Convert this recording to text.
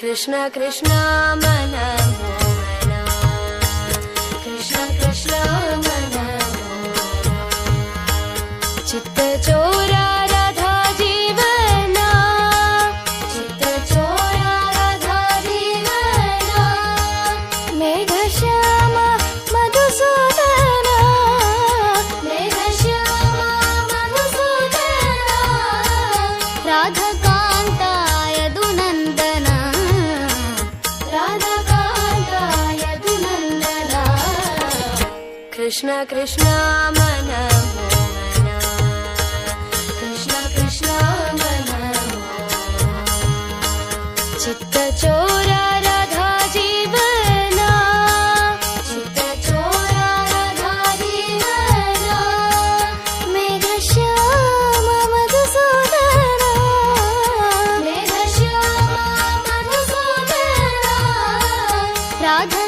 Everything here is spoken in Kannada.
ಕೃಷ್ಣ ಕೃಷ್ಣ ಮನ ಮೋಹನ, ಕೃಷ್ಣ ಕೃಷ್ಣ ಮನ ಮೋಹನ, ಚಿತ್ತ ಚೋರ ರಾಧಾ ಜೀವನ, ಚಿತ್ತ ಚೋರ ರಾಧಾ ಜೀವನ, ಮೇಘ ಶ್ಯಾಮ ಮಧುಸೂದನ, ಮೇಘ ಶ್ಯಾಮ ಮಧುಸೂದನ, ರಾಧಕಾಂತ ಯದುನಂದನ, ರಾಧಕಾಂತ ಯದುನಂದನ, ಕೃಷ್ಣ ಕೃಷ್ಣ ಮನ ಮೋಹನ, ಕೃಷ್ಣ ಕೃಷ್ಣ ಮನ ಮೋಹನ, ಚಿತ್ತ ಚೋರ ರಾಧಾ ಜೀವನ, ಚಿತ್ತ ಚೋರ ರಾಧಾ ಜೀವನ, ಮೇಘ ಶ್ಯಾಮ ಮಧುಸೂದನ, ಮೇಘ ಶ್ಯಾಮ ಮಧುಸೂದನ, ರಾಧಾ